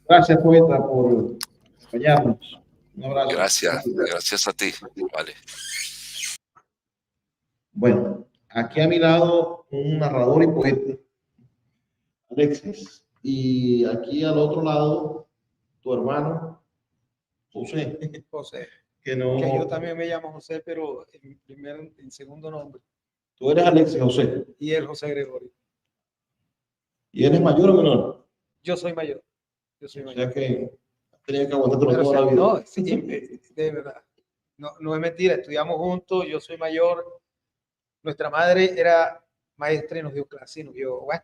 Gracias, poeta, por acompañarnos. Un abrazo. Gracias a ti. Vale. Bueno, aquí a mi lado un narrador y poeta, Alexis, y aquí al otro lado tu hermano, José. José, Que no. que yo también me llamo José, pero en segundo nombre. Tú eres Alexis José. Y él José Gregorio. ¿Y eres mayor o menor? Yo soy mayor. Yo soy mayor. O sea que tenía que aguantártelo toda la vida. No, sí, de verdad. No es mentira, estudiamos juntos, yo soy mayor. Nuestra madre era maestra y nos dio clase y nos dio, bueno.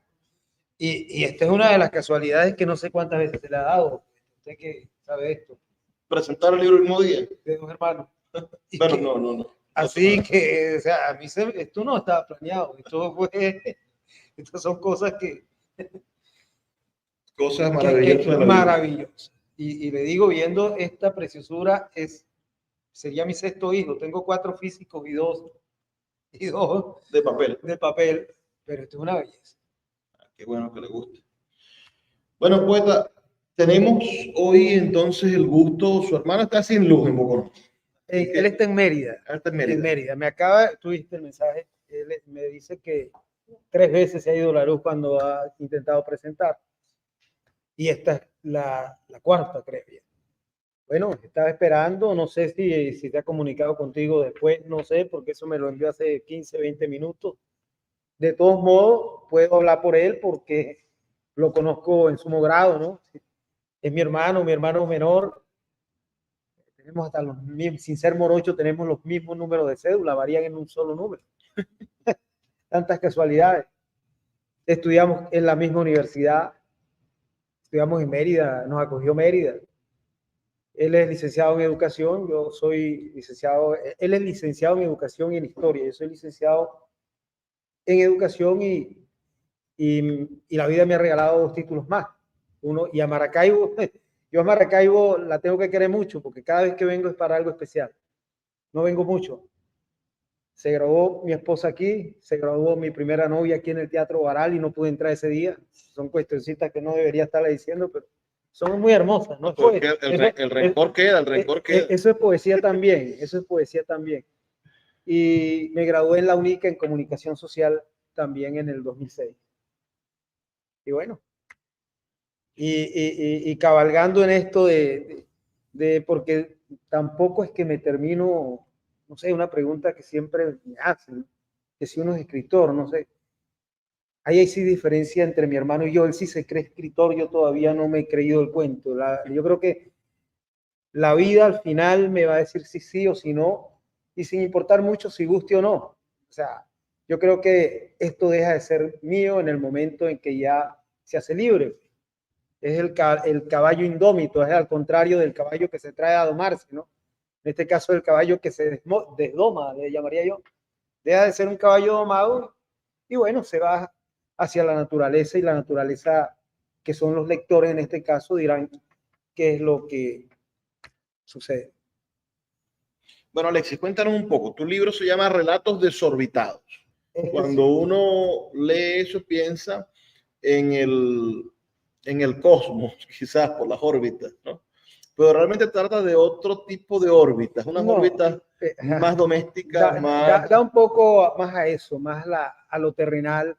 Y esta es una de las casualidades que no sé cuántas veces se le ha dado. Usted que sabe esto. Presentar el libro el mismo día. De dos hermanos. Bueno, no. Así que, o sea, a mí esto no estaba planeado. Estas son cosas Cosas maravillosas. Maravillosas. Y le digo, viendo esta preciosura, sería mi sexto hijo. Tengo 4 físicos y dos de papel. Pero esto es una belleza. Qué bueno que le guste. Bueno, poeta, tenemos hoy entonces el gusto. Su hermano está sin luz en Bogotá. Él está en Mérida. En Mérida. Tuviste el mensaje. Él me dice que 3 veces se ha ido la luz cuando ha intentado presentar. Y esta es la cuarta, creo. Bueno, estaba esperando, no sé si te ha comunicado contigo después, no sé, porque eso me lo envió hace 15, 20 minutos. De todos modos, puedo hablar por él porque lo conozco en sumo grado, ¿no? Es mi hermano menor. Tenemos hasta los mismos, sin ser morocho, tenemos los mismos números de cédula, varían en un solo número. Tantas casualidades. Estudiamos en la misma universidad, estudiamos en Mérida, nos acogió Mérida. Él es licenciado en educación, yo soy licenciado, él es licenciado en educación y en historia, yo soy licenciado en educación y la vida me ha regalado 2 títulos más. Uno, y a Maracaibo, yo a Maracaibo la tengo que querer mucho porque cada vez que vengo es para algo especial. No vengo mucho. Se graduó mi esposa aquí, se graduó mi primera novia aquí en el Teatro Baral y no pude entrar ese día. Son cuestioncitas que no debería estarle diciendo, pero son muy hermosas, ¿no? Pues el rencor queda. Eso es poesía también, Y me gradué en la UNICA en comunicación social también en el 2006. Y bueno, y cabalgando en esto porque tampoco es que me termino, no sé, una pregunta que siempre me hacen, que si uno es escritor, no sé. Ahí sí diferencia entre mi hermano y yo. Él sí se cree escritor, yo todavía no me he creído el cuento. Yo creo que la vida al final me va a decir si sí o si no, y sin importar mucho si guste o no. O sea, yo creo que esto deja de ser mío en el momento en que ya se hace libre. Es el caballo indómito, es al contrario del caballo que se trae a domarse, ¿no? En este caso, el caballo que se desdoma, le llamaría yo. Deja de ser un caballo domado y bueno, se va hacia la naturaleza y la naturaleza, que son los lectores en este caso, dirán qué es lo que sucede. Bueno, Alexis, cuéntanos un poco. Tu libro se llama Relatos desorbitados. Cuando uno lee eso, piensa en el cosmos, quizás por las órbitas, ¿no? Pero realmente trata de otro tipo de órbitas, unas órbitas más domésticas, da un poco más a eso, más a lo terrenal,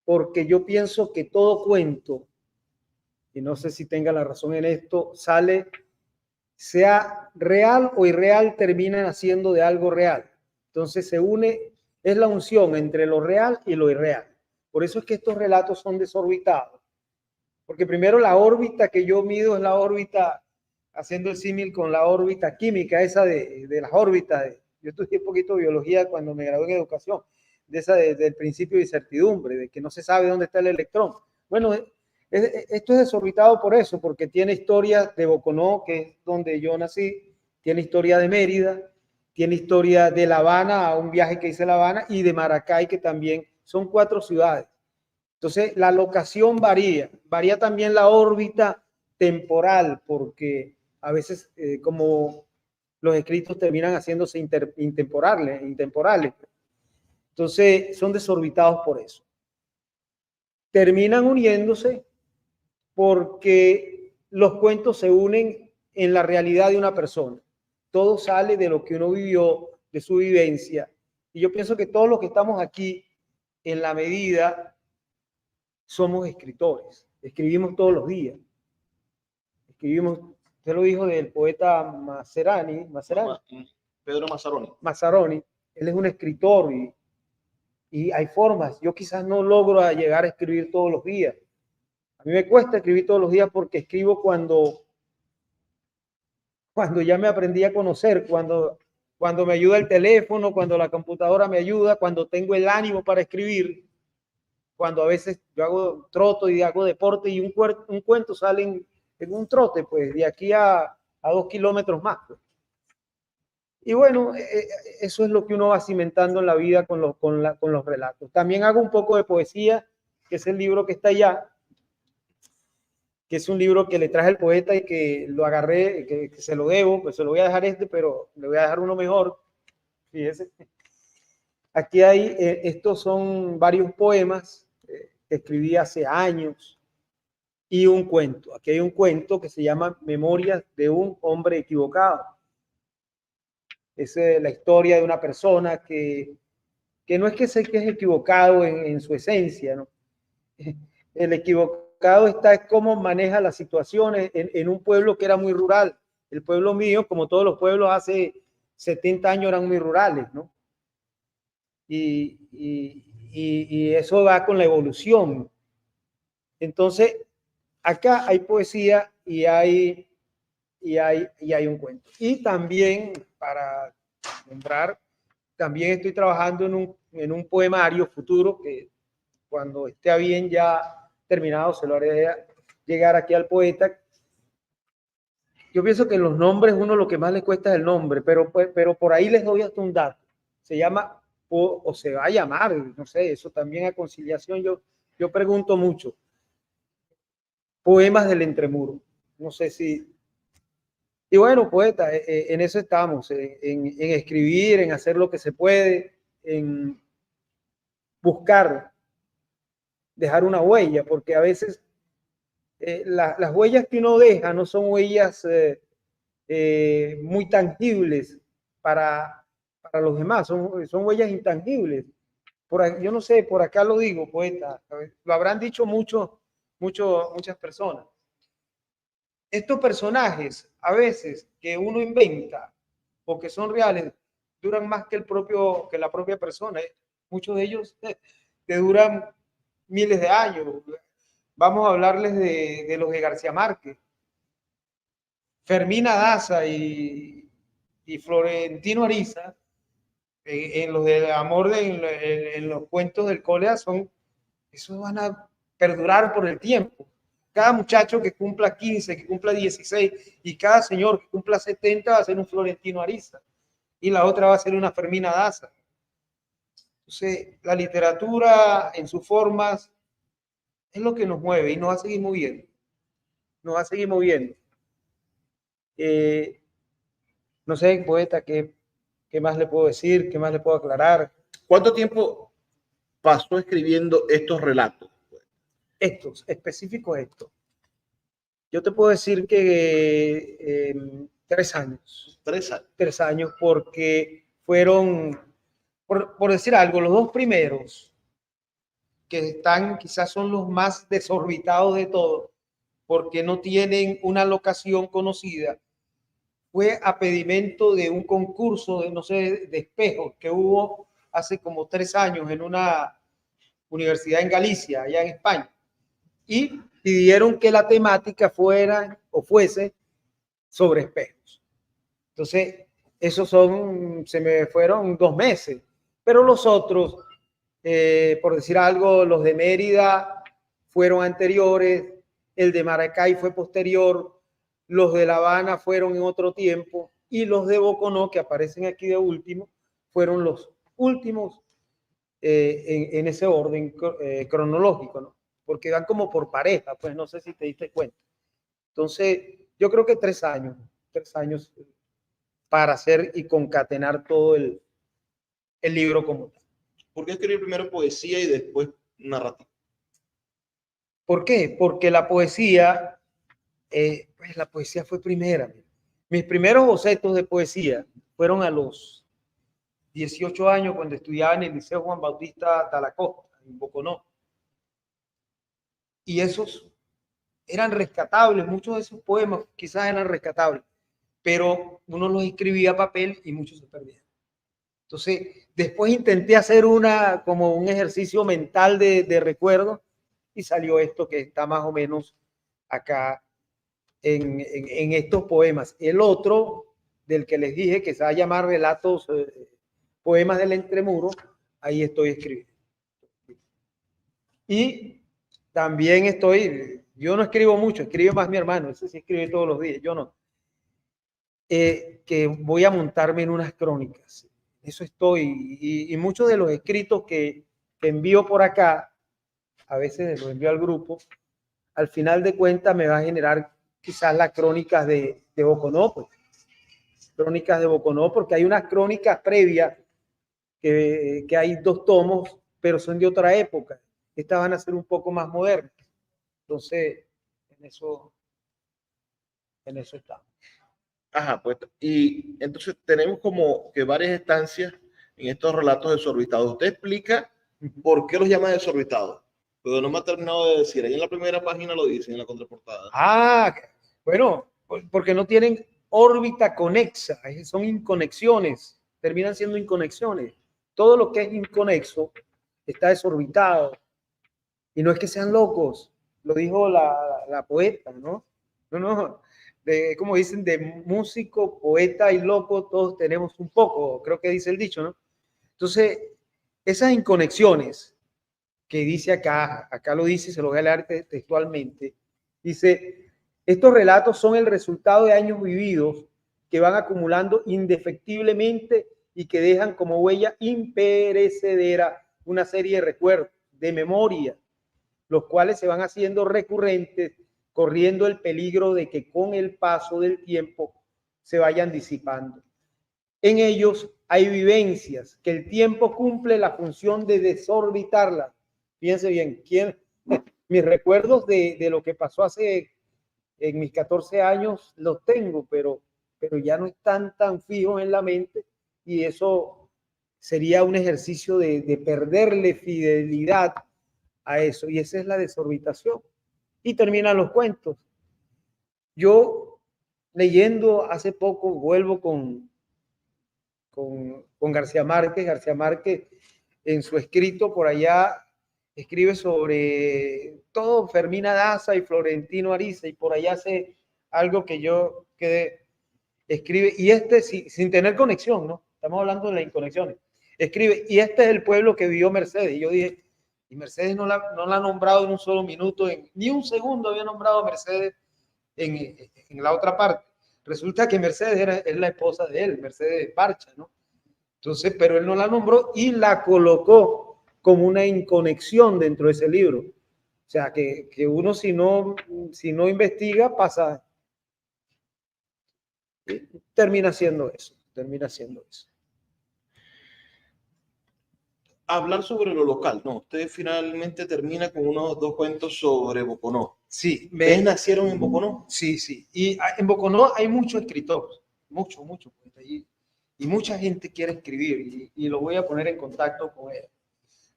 porque yo pienso que todo cuento, y no sé si tenga la razón en esto, sea real o irreal, termina naciendo de algo real. Entonces se une, es la unción entre lo real y lo irreal. Por eso es que estos relatos son desorbitados. Porque primero la órbita que yo mido es la órbita, haciendo el símil con la órbita química, esa de las órbitas. Yo estudié un poquito de biología cuando me gradué en educación, del principio de incertidumbre, de que no se sabe dónde está el electrón. Bueno, esto es desorbitado por eso, porque tiene historia de Boconó, que es donde yo nací, tiene historia de Mérida, tiene historia de La Habana, a un viaje que hice a La Habana, y de Maracay, que también son 4 ciudades. Entonces, la locación varía también la órbita temporal, porque a veces como los escritos terminan haciéndose intemporales. Entonces, son desorbitados por eso. Terminan uniéndose porque los cuentos se unen en la realidad de una persona. Todo sale de lo que uno vivió, de su vivencia. Y yo pienso que todos los que estamos aquí, en la medida, somos escritores. Escribimos todos los días. Escribimos, usted lo dijo del poeta Mazzaroni. Pedro Mazzaroni. Mazzaroni. Él es un escritor y hay formas. Yo quizás no logro llegar a escribir todos los días. A mí me cuesta escribir todos los días porque escribo cuando ya me aprendí a conocer, cuando me ayuda el teléfono, cuando la computadora me ayuda, cuando tengo el ánimo para escribir, cuando a veces yo hago troto y hago deporte y un cuento sale en un trote, pues de aquí a 2 kilómetros más. Pues. Y bueno, eso es lo que uno va cimentando en la vida con los relatos. También hago un poco de poesía, que es el libro que está allá, que es un libro que le traje el poeta y que lo agarré, que se lo debo, pues se lo voy a dejar pero le voy a dejar uno mejor. Fíjese. Aquí hay, estos son varios poemas que escribí hace años y un cuento. Aquí hay un cuento que se llama Memorias de un hombre equivocado. Es la historia de una persona que no es que es equivocado en su esencia, ¿no? El equivocado está cómo maneja las situaciones en un pueblo que era muy rural. El pueblo mío, como todos los pueblos hace 70 años, eran muy rurales, ¿no? Y eso va con la evolución. Entonces, acá hay poesía y hay un cuento. Y también, para nombrar, también estoy trabajando en un poemario futuro que cuando esté bien ya terminado se lo haré llegar aquí al poeta. Yo pienso que los nombres, uno lo que más le cuesta es el nombre, pero por ahí les doy hasta un dato. Se llama, o se va a llamar, no sé, eso también a conciliación, yo pregunto mucho. Poemas del Entremuro. No sé si... Y bueno, poeta, en eso estamos, en escribir, en hacer lo que se puede, en buscar, dejar una huella, porque a veces las huellas que uno deja no son huellas muy tangibles para los demás, son huellas intangibles. Yo no sé, por acá lo digo, poeta, lo habrán dicho muchas personas. Estos personajes, a veces, que uno inventa o que son reales, duran más que la propia persona. Muchos de ellos te duran miles de años. Vamos a hablarles de los de García Márquez. Fermina Daza y Florentino Ariza, en los del amor, en los cuentos del cólera, esos van a perdurar por el tiempo. Cada muchacho que cumpla 15, que cumpla 16 y cada señor que cumpla 70 va a ser un Florentino Ariza y la otra va a ser una Fermina Daza. Entonces, la literatura en sus formas es lo que nos mueve y nos va a seguir moviendo. Nos va a seguir moviendo. No sé, poeta, ¿qué más le puedo decir? ¿Qué más le puedo aclarar? ¿Cuánto tiempo pasó escribiendo estos relatos? Estos, específicos estos. Yo te puedo decir que 3 años. 3 años. 3 años porque fueron, por decir algo, los 2 primeros, que quizás son los más desorbitados de todos, porque no tienen una locación conocida, fue a pedimento de un concurso de espejos que hubo hace como 3 años en una universidad en Galicia, allá en España. Y pidieron que la temática fuese sobre espejos. Entonces, se me fueron 2 meses, pero los otros, por decir algo, los de Mérida fueron anteriores, el de Maracay fue posterior, los de La Habana fueron en otro tiempo y los de Boconó, que aparecen aquí de último, fueron los últimos en ese orden cronológico, ¿no? Porque van como por pareja, pues no sé si te diste cuenta. Entonces, yo creo que 3 años para hacer y concatenar todo el libro como tal. ¿Por qué escribir primero poesía y después narrativa? ¿Por qué? Porque la poesía pues la poesía fue primera. Mis primeros bocetos de poesía fueron a los 18 años cuando estudiaba en el Liceo Juan Bautista Talacosta, en Boconó. Y esos eran rescatables, muchos de esos poemas quizás eran rescatables, pero uno los escribía a papel y muchos se perdían. Entonces, después intenté hacer como un ejercicio mental de recuerdo y salió esto que está más o menos acá en estos poemas. El otro, del que les dije, que se va a llamar Relatos, Poemas del Entremuro, ahí estoy escribiendo. Y también yo no escribo mucho, escribe más mi hermano, ese sí escribe todos los días, yo no. Que voy a montarme en unas crónicas. Eso estoy, y muchos de los escritos que envío por acá, a veces los envío al grupo, al final de cuentas me va a generar quizás las crónicas de Boconó, pues. Crónicas de Boconó, porque hay unas crónicas previas que hay 2 tomos, pero son de otra época. Estas van a ser un poco más modernas. Entonces, en eso estamos. Ajá, pues, y entonces tenemos como que varias estancias en estos relatos desorbitados. Usted explica por qué los llama desorbitados, pero no me ha terminado de decir. Ahí en la primera página lo dice, en la contraportada. Bueno, porque no tienen órbita conexa, son inconexiones, terminan siendo inconexiones. Todo lo que es inconexo está desorbitado. Y no es que sean locos, lo dijo la poeta, ¿no? No. Como dicen, de músico, poeta y loco, todos tenemos un poco, creo que dice el dicho, ¿no? Entonces, esas inconexiones que dice acá lo dice, se lo voy a leer textualmente, dice, estos relatos son el resultado de años vividos que van acumulando indefectiblemente y que dejan como huella imperecedera una serie de recuerdos, de memoria, los cuales se van haciendo recurrentes, corriendo el peligro de que con el paso del tiempo se vayan disipando. En ellos hay vivencias que el tiempo cumple la función de desorbitarlas. Fíjense bien, mis recuerdos de lo que pasó en mis 14 años los tengo, pero ya no están tan fijos en la mente y eso sería un ejercicio de perderle fidelidad a eso, y esa es la desorbitación. Y terminan los cuentos. Yo leyendo hace poco, vuelvo con García Márquez. García Márquez en su escrito por allá escribe sobre todo Fermina Daza y Florentino Ariza, y por allá hace algo que yo quedé, escribe, y sin tener conexión, ¿no? Estamos hablando de las inconexiones. Escribe, y este es el pueblo que vivió Mercedes. Y yo dije, y Mercedes no la ha nombrado en un solo minuto, ni un segundo había nombrado a Mercedes en la otra parte. Resulta que Mercedes es la esposa de él, Mercedes Parcha, ¿no? Entonces, pero él no la nombró y la colocó como una inconexión dentro de ese libro. O sea, que uno si no investiga, termina siendo eso. Hablar sobre lo local, no, usted finalmente termina con unos 2 cuentos sobre Boconó. Sí. ¿Ustedes nacieron en Boconó? Sí. Y en Boconó hay muchos escritores, mucho. Y mucha gente quiere escribir y lo voy a poner en contacto con él.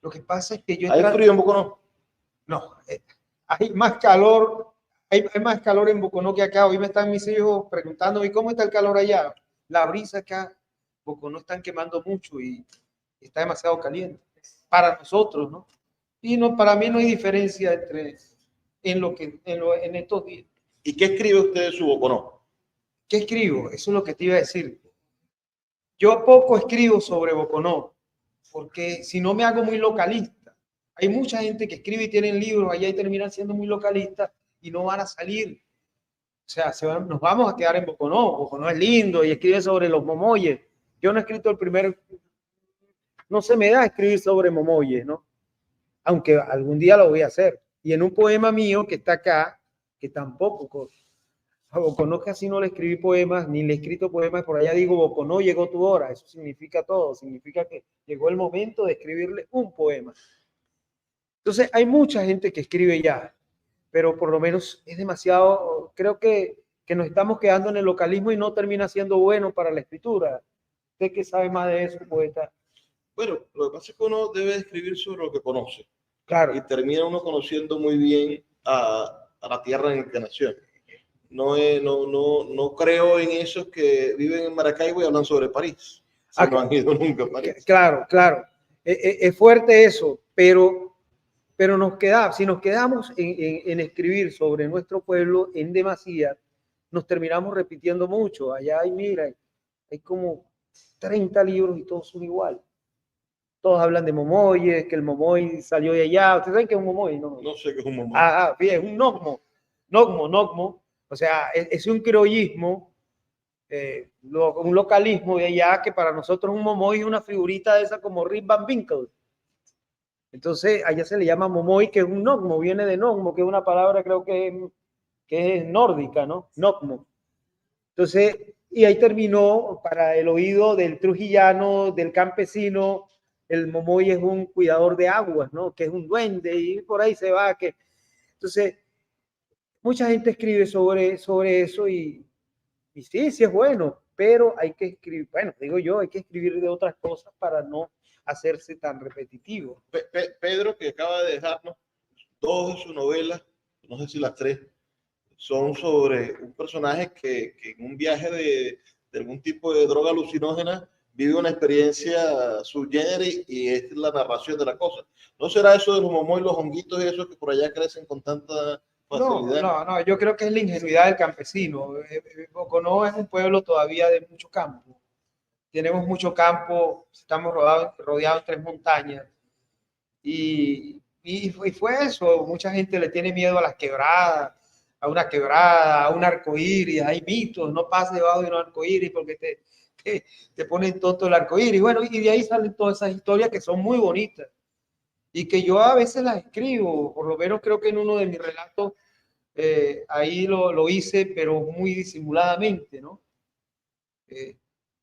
Lo que pasa es que yo... ¿Hay frío en Boconó? No, hay más calor, hay más calor en Boconó que acá. Hoy me están mis hijos preguntando, ¿y cómo está el calor allá? La brisa acá, Boconó están quemando mucho y está demasiado caliente para nosotros, ¿no? Y no, para mí no hay diferencia en estos días. ¿Y qué escribe usted de su Boconó? ¿Qué escribo? Eso es lo que te iba a decir. Yo poco escribo sobre Boconó, porque si no me hago muy localista. Hay mucha gente que escribe y tienen libros allá y terminan siendo muy localistas y no van a salir. O sea, nos vamos a quedar en Boconó. Boconó es lindo y escribe sobre los momoyes. Yo no he escrito no se me da escribir sobre momoyes, ¿no? Aunque algún día lo voy a hacer. Y en un poema mío que está acá, que tampoco, a Boconó casi no le escribí poemas, ni le he escrito poemas, por allá digo, Boconó, llegó tu hora. Eso significa todo, significa que llegó el momento de escribirle un poema. Entonces, hay mucha gente que escribe ya, pero por lo menos es demasiado creo que nos estamos quedando en el localismo y no termina siendo bueno para la escritura. ¿Usted qué sabe más de eso, poeta? Bueno, lo que pasa es que uno debe escribir sobre lo que conoce. Claro. Y termina uno conociendo muy bien a la tierra en que nació. No creo en esos que viven en Maracaibo y hablan sobre París. Si no han ido nunca a París. Claro, claro. Es fuerte eso, pero si nos quedamos en escribir sobre nuestro pueblo en demasía, nos terminamos repitiendo mucho. Allá hay como 30 libros y todos son igual. Todos hablan de Momoy, que el Momoy salió de allá. ¿Ustedes saben qué es un Momoy? No sé qué es un Momoy. Es un Nogmo. O sea, es un criollismo, un localismo de allá que para nosotros un Momoy es una figurita de esa como Rip Van Winkle. Entonces, allá se le llama Momoy, que es un Nogmo, viene de Nogmo, que es una palabra creo que es nórdica, ¿no? Nogmo. Entonces, y ahí terminó para el oído del trujillano, del campesino, el Momoy es un cuidador de aguas, ¿no? Que es un duende y por ahí se va. Entonces, mucha gente escribe sobre eso y sí es bueno, pero hay que escribir, bueno, digo yo, hay que escribir de otras cosas para no hacerse tan repetitivo. Pedro, que acaba de dejarnos, 2 de sus novelas, no sé si las 3, son sobre un personaje que en un viaje de algún tipo de droga alucinógena vive una experiencia subgénere y es la narración de la cosa. ¿No será eso de los momos y los honguitos y esos que por allá crecen con tanta facilidad? No, yo creo que es la ingenuidad del campesino. Boconó es un pueblo todavía de mucho campo. Tenemos mucho campo, estamos rodeados de 3 montañas. Y fue eso, mucha gente le tiene miedo a las quebradas, a una quebrada, a un arcoíris, hay mitos, no pases debajo de un arcoíris porque te ponen tonto el arcoíris. Bueno, y de ahí salen todas esas historias que son muy bonitas y que yo a veces las escribo, por lo menos creo que en uno de mis relatos ahí lo hice, pero muy disimuladamente, ¿no?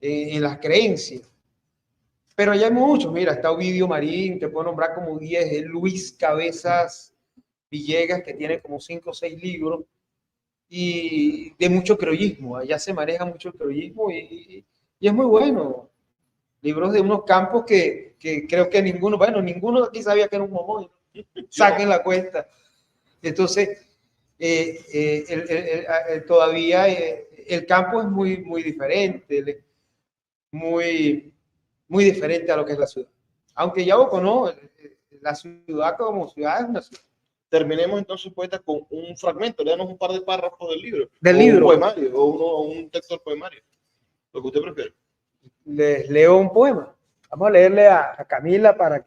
En las creencias. Pero ya hay muchos, mira, está Ovidio Marín, te puedo nombrar como 10, Luis Cabezas Villegas, que tiene como 5 o 6 libros, y de mucho criollismo, allá se maneja mucho el criollismo y es muy bueno. Libros de unos campos que creo que ninguno aquí sabía que era un momoy. Saquen la cuenta. Entonces, todavía el campo es muy diferente, muy diferente a lo que es la ciudad. Aunque ya no, la ciudad como ciudad es una ciudad. Terminemos entonces, poeta, con un fragmento, léanos un par de párrafos del libro. Un poemario, o un texto del poemario, lo que usted prefiere. Les leo un poema. Vamos a leerle a Camila para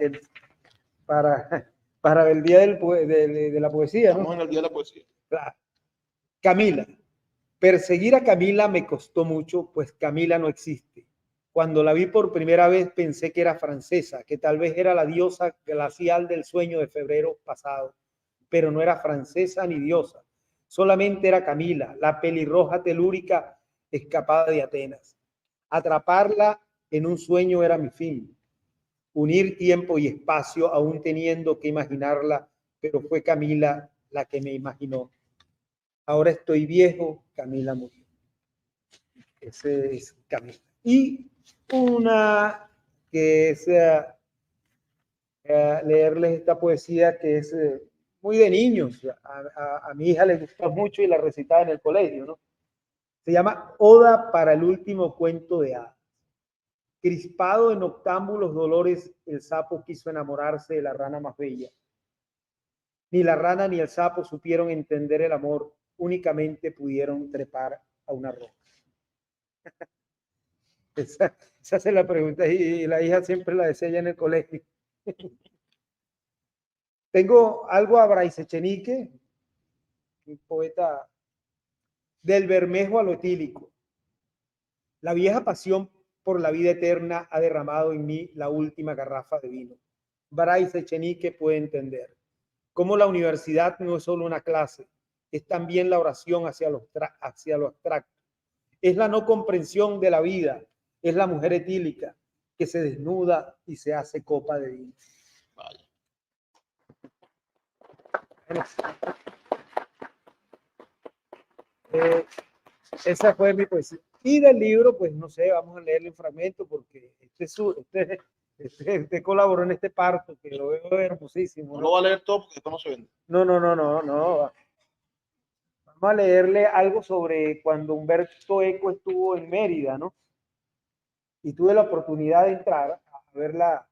el día de la poesía, ¿no? Vamos en el día de la poesía. Claro. Camila. Perseguir a Camila me costó mucho, pues Camila no existe. Cuando la vi por primera vez pensé que era francesa, que tal vez era la diosa glacial del sueño de febrero pasado, pero no era francesa ni diosa, solamente era Camila, la pelirroja telúrica escapada de Atenas. Atraparla en un sueño era mi fin, unir tiempo y espacio aún teniendo que imaginarla, pero fue Camila la que me imaginó. Ahora estoy viejo, Camila murió. Ese es Camila. Y una que es leerles esta poesía que es muy de niños. A mi hija le gustó mucho y la recitaba en el colegio, ¿no? Se llama Oda para el último cuento de hadas. Crispado en octámbulos dolores, el sapo quiso enamorarse de la rana más bella. Ni la rana ni el sapo supieron entender el amor, únicamente pudieron trepar a una roca. Esa es la pregunta y la hija siempre la decía ella en el colegio. Tengo algo a Bryce Echenique, un poeta del Bermejo a lo etílico. La vieja pasión por la vida eterna ha derramado en mí la última garrafa de vino. Bryce Echenique puede entender cómo la universidad no es solo una clase, es también la oración hacia lo abstracto. Es la no comprensión de la vida, es la mujer etílica que se desnuda y se hace copa de vino. Vaya. Esa fue mi poesía. Y del libro, pues no sé, vamos a leerle un fragmento porque este colaboró en este parto que lo veo hermosísimo. No lo va a leer todo porque esto no se vende. No. Vamos a leerle algo sobre cuando Humberto Eco estuvo en Mérida, ¿no? Y tuve la oportunidad de entrar a ver la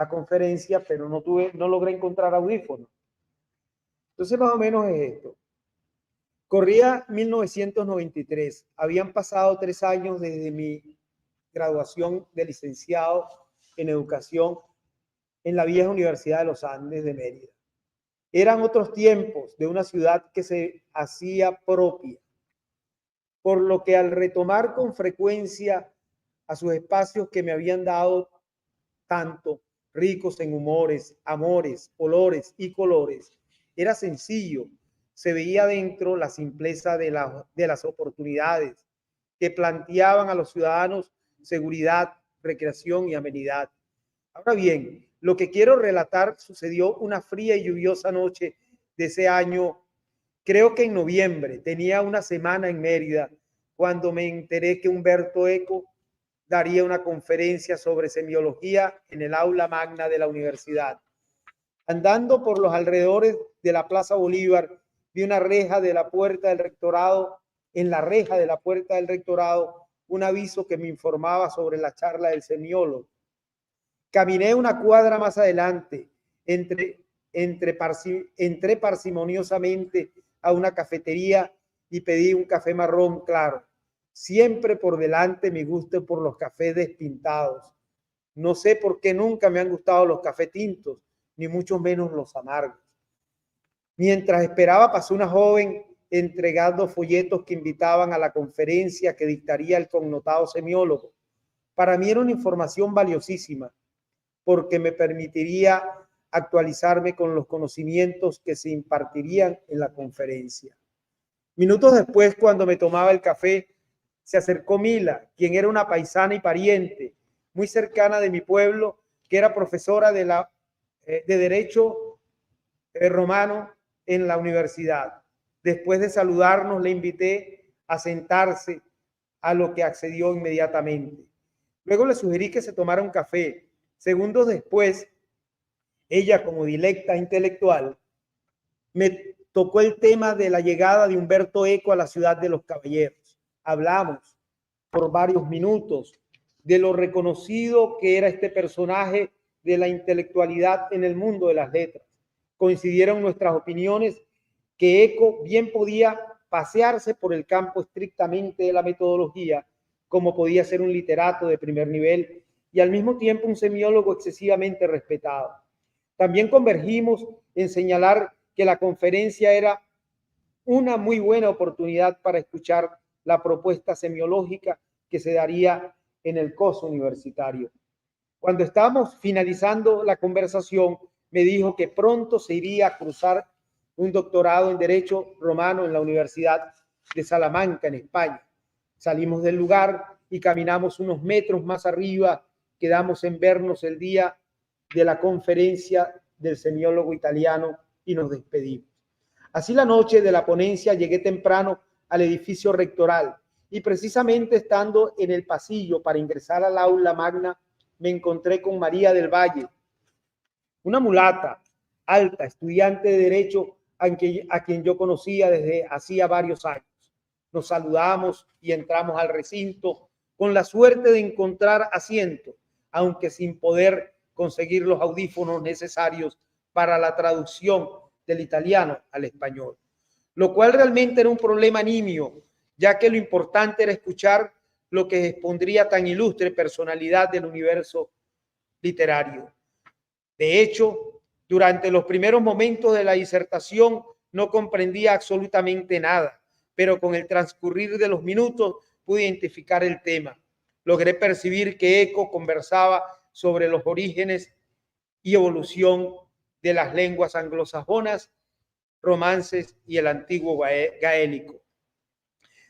conferencia, pero no logré encontrar audífonos. Entonces, más o menos es esto. Corría 1993. Habían pasado 3 años desde mi graduación de licenciado en educación en la vieja Universidad de los Andes de Mérida. Eran otros tiempos de una ciudad que se hacía propia, por lo que al retomar con frecuencia a sus espacios que me habían dado tanto, ricos en humores, amores, olores y colores, era sencillo. Se veía dentro la simpleza de las oportunidades que planteaban a los ciudadanos seguridad, recreación y amenidad. Ahora bien, lo que quiero relatar sucedió una fría y lluviosa noche de ese año, creo que en noviembre. Tenía una semana en Mérida cuando me enteré que Humberto Eco daría una conferencia sobre semiología en el aula magna de la universidad. Andando por los alrededores de la Plaza Bolívar, vi una reja de la puerta del rectorado, en la reja de la puerta del rectorado, un aviso que me informaba sobre la charla del semiólogo. Caminé una cuadra más adelante, entré parsimoniosamente a una cafetería y pedí un café marrón claro. Siempre por delante mi gusto por los cafés despintados. No sé por qué nunca me han gustado los cafés tintos, ni mucho menos los amargos. Mientras esperaba pasó una joven entregando folletos que invitaban a la conferencia que dictaría el connotado semiólogo. Para mí era una información valiosísima porque me permitiría actualizarme con los conocimientos que se impartirían en la conferencia. Minutos después, cuando me tomaba el café, se acercó Mila, quien era una paisana y pariente muy cercana de mi pueblo, que era profesora de Derecho Romano en la universidad. Después de saludarnos, le invité a sentarse, a lo que accedió inmediatamente. Luego le sugerí que se tomara un café. Segundos después, ella, como dilecta intelectual, me tocó el tema de la llegada de Humberto Eco a la ciudad de los caballeros. Hablamos por varios minutos de lo reconocido que era este personaje de la intelectualidad en el mundo de las letras. Coincidieron nuestras opiniones que Eco bien podía pasearse por el campo estrictamente de la metodología, como podía ser un literato de primer nivel y al mismo tiempo un semiólogo excesivamente respetado. También convergimos en señalar que la conferencia era una muy buena oportunidad para escuchar la propuesta semiológica que se daría en el curso universitario. Cuando estábamos finalizando la conversación, me dijo que pronto se iría a cruzar un doctorado en Derecho Romano en la Universidad de Salamanca, en España. Salimos del lugar y caminamos unos metros más arriba. Quedamos en vernos el día de la conferencia del semiólogo italiano y nos despedimos. Así, la noche de la ponencia llegué temprano al edificio rectoral y precisamente estando en el pasillo para ingresar al aula magna me encontré con María del Valle, una mulata alta, estudiante de Derecho a quien yo conocía desde hacía varios años. Nos saludamos y entramos al recinto con la suerte de encontrar asiento, aunque sin poder conseguir los audífonos necesarios para la traducción del italiano al español, lo cual realmente era un problema nimio, ya que lo importante era escuchar lo que expondría tan ilustre personalidad del universo literario. De hecho, durante los primeros momentos de la disertación no comprendía absolutamente nada, pero con el transcurrir de los minutos pude identificar el tema. Logré percibir que Eco conversaba sobre los orígenes y evolución de las lenguas anglosajonas, romances y el antiguo gaélico.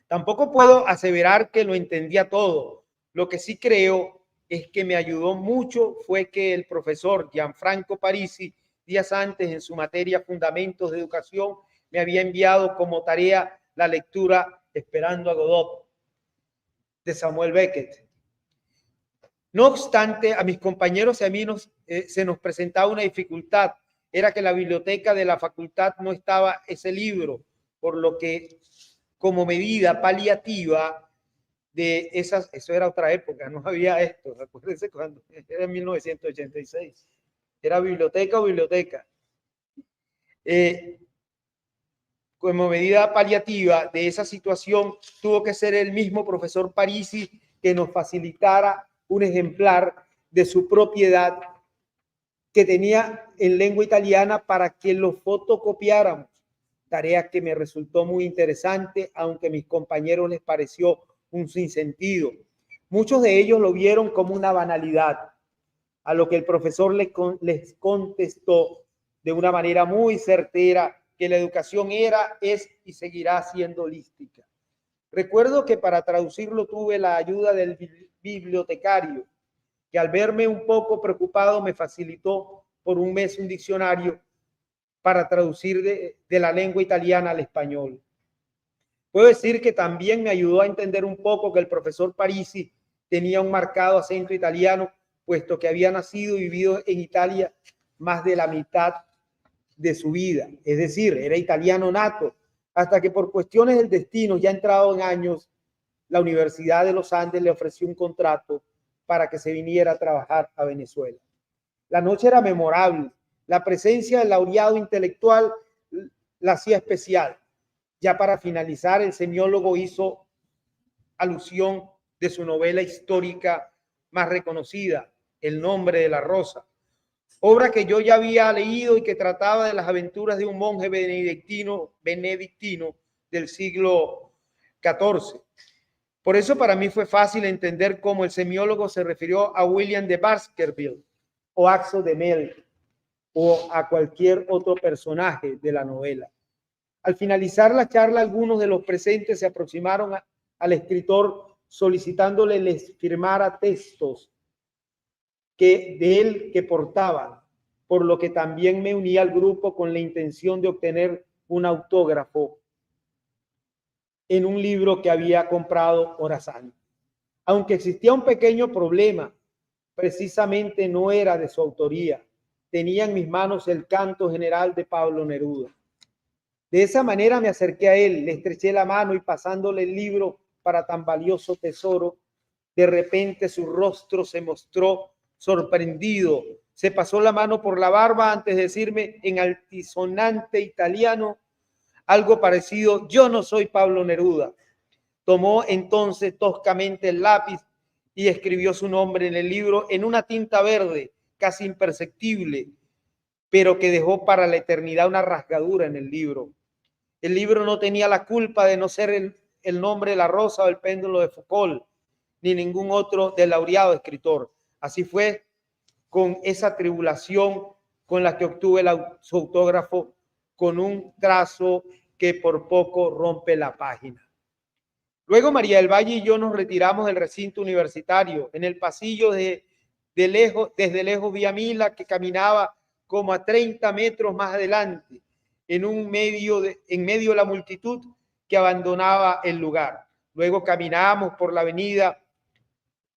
Tampoco puedo aseverar que lo entendía todo. Lo que sí creo es que me ayudó mucho fue que el profesor Gianfranco Parisi, días antes en su materia Fundamentos de Educación, me había enviado como tarea la lectura Esperando a Godot de Samuel Beckett. No obstante, a mis compañeros y a mí se nos presentaba una dificultad, era que en la biblioteca de la facultad no estaba ese libro, por lo que como medida paliativa de esas, eso era otra época, no había esto, acuérdense cuando era en 1986, era biblioteca o biblioteca. Como medida paliativa de esa situación, tuvo que ser el mismo profesor Parisi que nos facilitara un ejemplar de su propiedad que tenía en lengua italiana para que lo fotocopiáramos. Tarea que me resultó muy interesante, aunque a mis compañeros les pareció un sinsentido. Muchos de ellos lo vieron como una banalidad, a lo que el profesor les contestó de una manera muy certera que la educación era, es y seguirá siendo holística. Recuerdo que para traducirlo tuve la ayuda del bibliotecario, que al verme un poco preocupado me facilitó por un mes un diccionario para traducir de la lengua italiana al español. Puedo decir que también me ayudó a entender un poco que el profesor Parisi tenía un marcado acento italiano, puesto que había nacido y vivido en Italia más de la mitad de su vida. Es decir, era italiano nato, hasta que por cuestiones del destino, ya entrado en años, la Universidad de los Andes le ofreció un contrato para que se viniera a trabajar a Venezuela. La noche era memorable. La presencia del laureado intelectual la hacía especial. Ya para finalizar, el semiólogo hizo alusión de su novela histórica más reconocida, El nombre de la rosa, obra que yo ya había leído y que trataba de las aventuras de un monje benedictino del siglo XIV. Por eso para mí fue fácil entender cómo el semiólogo se refirió a William de Baskerville o Axo de Mel o a cualquier otro personaje de la novela. Al finalizar la charla, algunos de los presentes se aproximaron al escritor solicitándole les firmara textos de él que portaba, por lo que también me uní al grupo con la intención de obtener un autógrafo en un libro que había comprado horas antes. Aunque existía un pequeño problema, precisamente no era de su autoría. Tenía en mis manos el canto general de Pablo Neruda. De esa manera me acerqué a él, le estreché la mano y pasándole el libro para tan valioso tesoro, de repente su rostro se mostró sorprendido. Se pasó la mano por la barba antes de decirme en altisonante italiano algo parecido: yo no soy Pablo Neruda. Tomó entonces toscamente el lápiz y escribió su nombre en el libro en una tinta verde, casi imperceptible, pero que dejó para la eternidad una rasgadura en el libro. El libro no tenía la culpa de no ser el nombre de la rosa o el péndulo de Foucault, ni ningún otro del laureado escritor. Así fue con esa tribulación con la que obtuve su autógrafo, con un trazo que por poco rompe la página. Luego María del Valle y yo nos retiramos del recinto universitario. En el pasillo desde lejos vi a Mila, que caminaba como a 30 metros más adelante, en medio de la multitud que abandonaba el lugar. Luego caminamos por la avenida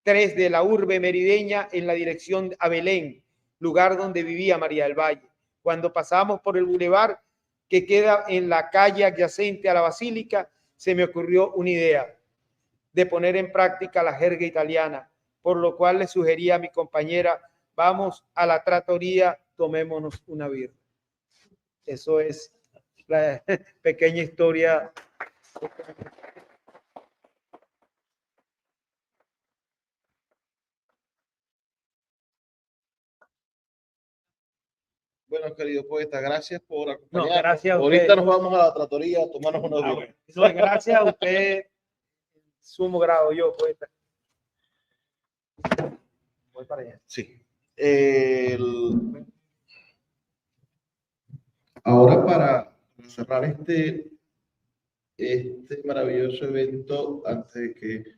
3 de la urbe merideña en la dirección a Belén, lugar donde vivía María del Valle. Cuando pasamos por el bulevar que queda en la calle adyacente a la Basílica, se me ocurrió una idea de poner en práctica la jerga italiana, por lo cual le sugerí a mi compañera: vamos a la trattoria, tomémonos una birra. Eso es la pequeña historia. Bueno, querido poeta, gracias por acompañarnos. No, gracias a ahorita usted. nos vamos a la trattoria a tomarnos una birra. Bueno. No, gracias a usted, sumo grado, yo, poeta. Voy para allá. Sí. Ahora para cerrar este maravilloso evento, antes de que